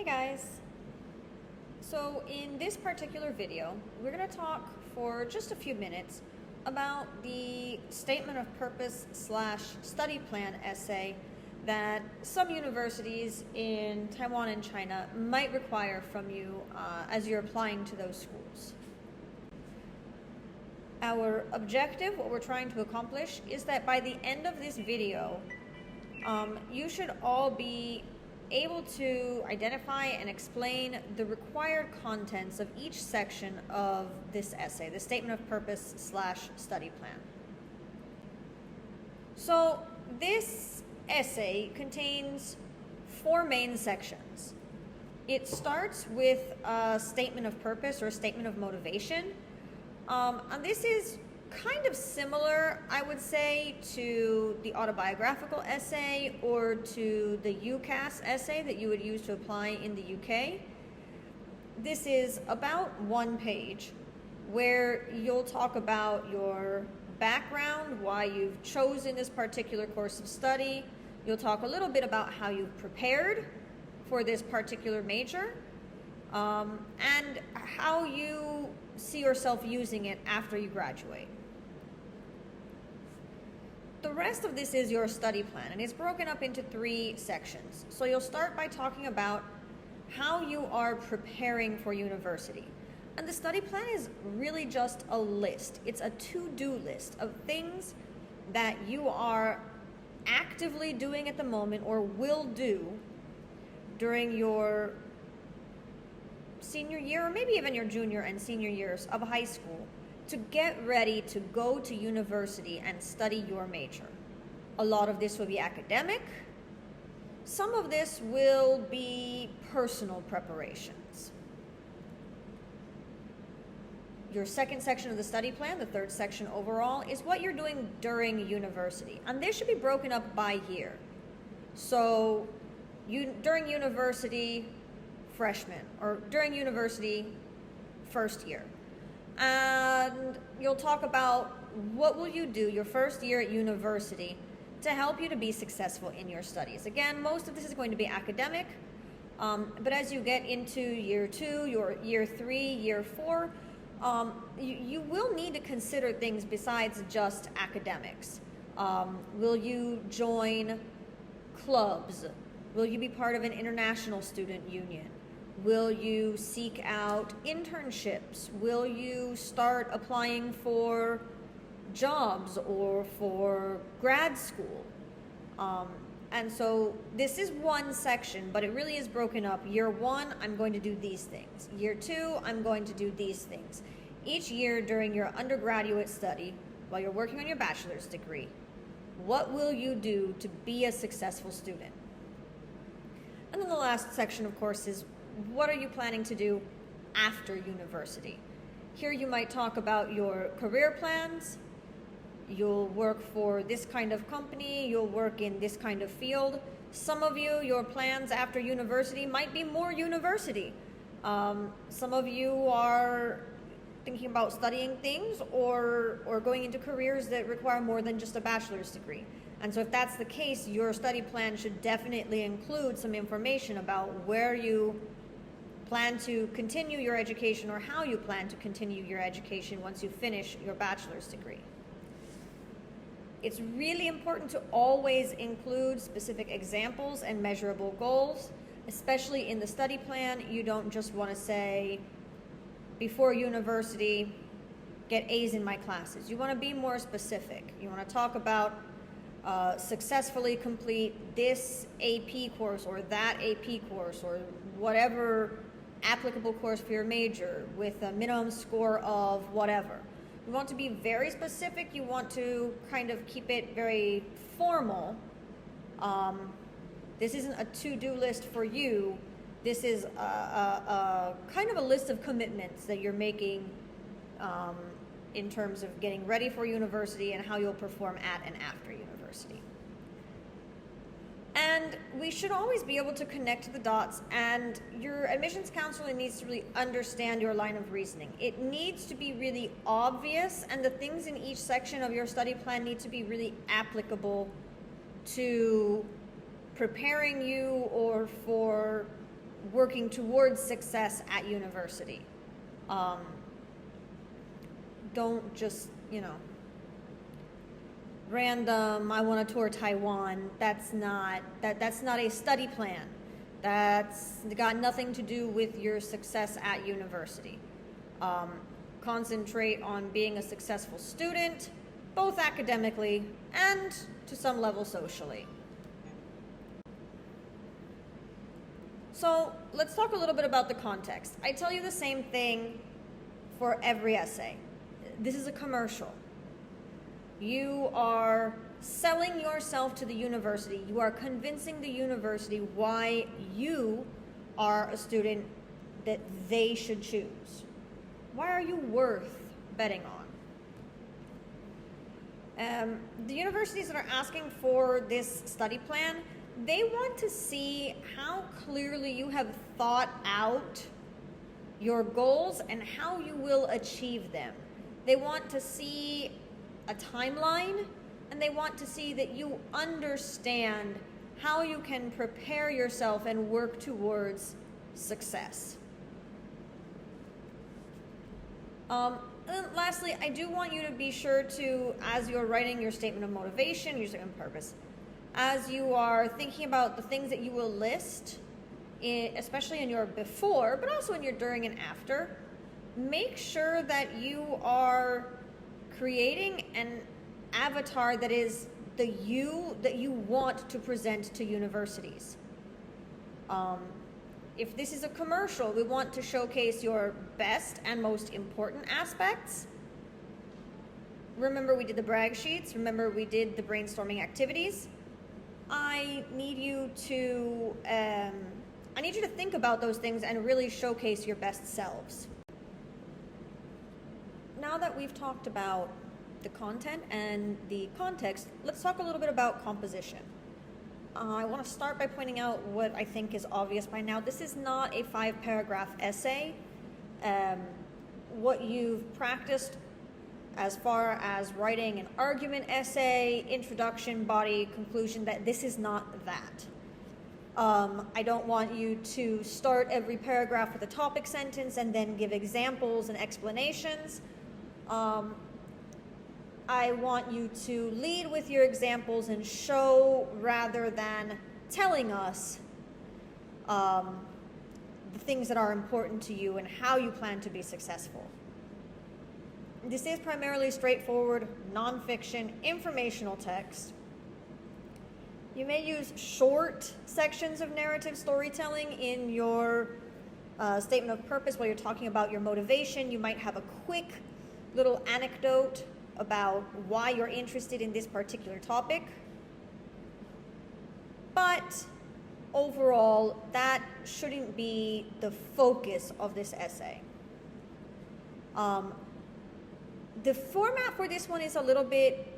Hey guys! So in this particular video, we're going to talk for just a few minutes about the statement of purpose / study plan essay that some universities in Taiwan and China might require from you as you're applying to those schools. Our objective, what we're trying to accomplish, is that by the end of this video, you should all be able to identify and explain the required contents of each section of this essay, the statement of purpose / study plan. So this essay contains 4 main sections. It starts with a statement of purpose or a statement of motivation. And this is kind of similar, I would say, to the autobiographical essay or to the UCAS essay that you would use to apply in the UK. This is about 1 page where you'll talk about your background, why you've chosen this particular course of study. You'll talk a little bit about how you've prepared for this particular major, and how you see yourself using it after you graduate. The rest of this is your study plan, and it's broken up into 3 sections. So you'll start by talking about how you are preparing for university. And the study plan is really just a list. It's a to-do list of things that you are actively doing at the moment or will do during your senior year, or maybe even your junior and senior years of high school, to get ready to go to university and study your major. A lot of this will be academic. Some of this will be personal preparations. Your second section of the study plan, the 3rd section overall, is what you're doing during university. And this should be broken up by year. So during university, freshman, or during university, first year. And you'll talk about what will you do your first year at university to help you to be successful in your studies. Again, most of this is going to be academic, but as you get into year 2, your year 3, year 4, you will need to consider things besides just academics. Will you join clubs? Will you be part of an international student union? Will you seek out internships? Will you start applying for jobs or for grad school? And so this is 1 section, but it really is broken up. Year 1, I'm going to do these things. Year 2, I'm going to do these things. Each year during your undergraduate study, while you're working on your bachelor's degree, what will you do to be a successful student? And then the last section, of course, is what are you planning to do after university? Here you might talk about your career plans. You'll work for this kind of company. You'll work in this kind of field. Some of you, your plans after university might be more university. Some of you are thinking about studying things or going into careers that require more than just a bachelor's degree. And so if that's the case, your study plan should definitely include some information about where you plan to continue your education or how you plan to continue your education once you finish your bachelor's degree. It's really important to always include specific examples and measurable goals, especially in the study plan. You don't just want to say, before university, get A's in my classes. You want to be more specific. You want to talk about successfully complete this AP course or that AP course or whatever applicable course for your major with a minimum score of whatever. You want to be very specific. You want to kind of keep it very formal. This isn't a to-do list for you. This is a kind of a list of commitments that you're making in terms of getting ready for university and how you'll perform at and after university. And we should always be able to connect the dots, and your admissions counselor needs to really understand your line of reasoning. It needs to be really obvious, and the things in each section of your study plan need to be really applicable to preparing you or for working towards success at university. Don't just, random, I want to tour Taiwan. That's not a study plan. That's got nothing to do with your success at university. Concentrate on being a successful student, both academically and to some level socially. So let's talk a little bit about the context. I tell you the same thing for every essay. This is a commercial. You are selling yourself to the university. You are convincing the university why you are a student that they should choose. Why are you worth betting on? The universities that are asking for this study plan, they want to see how clearly you have thought out your goals and how you will achieve them. They want to see a timeline, and they want to see that you understand how you can prepare yourself and work towards success. And lastly, I do want you to be sure to, as you're writing your statement of motivation, your statement of purpose, as you are thinking about the things that you will list, especially in your before, but also in your during and after, make sure that you are creating an avatar that is the you that you want to present to universities. If this is a commercial, we want to showcase your best and most important aspects. Remember, we did the brag sheets. Remember, we did the brainstorming activities. I need you to think about those things and really showcase your best selves. Now that we've talked about the content and the context, let's talk a little bit about composition. I want to start by pointing out what I think is obvious by now. This is not a 5-paragraph essay. What you've practiced as far as writing an argument essay, introduction, body, conclusion, that this is not that. I don't want you to start every paragraph with a topic sentence and then give examples and explanations. I want you to lead with your examples and show rather than telling us the things that are important to you and how you plan to be successful. This is primarily straightforward, nonfiction, informational text. You may use short sections of narrative storytelling in your statement of purpose while you're talking about your motivation. You might have a quick little anecdote about why you're interested in this particular topic. But overall, that shouldn't be the focus of this essay. The format for this one is a little bit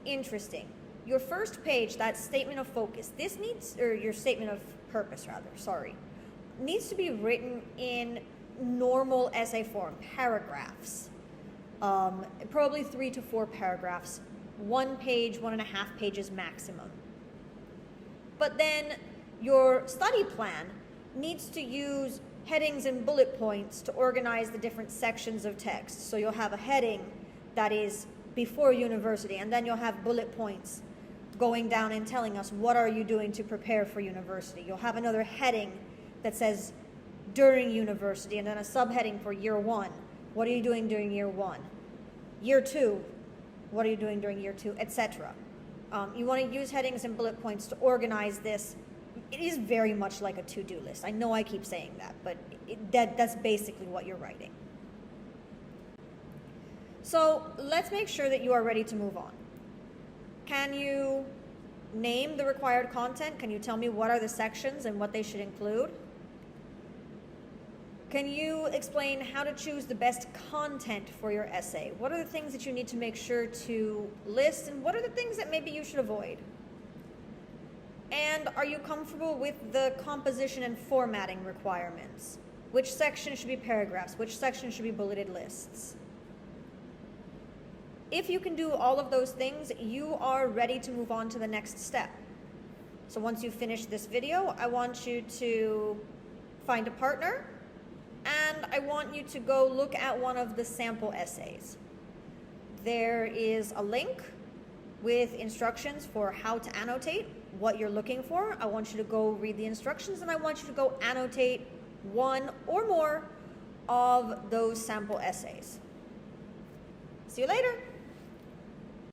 interesting. Your first page, that statement of focus, your statement of purpose needs to be written in normal essay form, paragraphs. Probably 3 to 4 paragraphs, 1 page, 1.5 pages maximum. But then your study plan needs to use headings and bullet points to organize the different sections of text. So you'll have a heading that is before university, and then you'll have bullet points going down and telling us what are you doing to prepare for university. You'll have another heading that says during university, and then a subheading for year 1. What are you doing during year 1? Year 2, what are you doing during year 2, etc. You want to use headings and bullet points to organize this. It is very much like a to-do list. I know I keep saying that, but that's basically what you're writing. So let's make sure that you are ready to move on. Can you name the required content? Can you tell me what are the sections and what they should include? Can you explain how to choose the best content for your essay? What are the things that you need to make sure to list, and what are the things that maybe you should avoid? And are you comfortable with the composition and formatting requirements? Which section should be paragraphs? Which section should be bulleted lists? If you can do all of those things, you are ready to move on to the next step. So once you finish this video, I want you to find a partner, and I want you to go look at one of the sample essays. There is a link with instructions for how to annotate what you're looking for. I want you to go read the instructions, and I want you to go annotate one or more of those sample essays. See you later.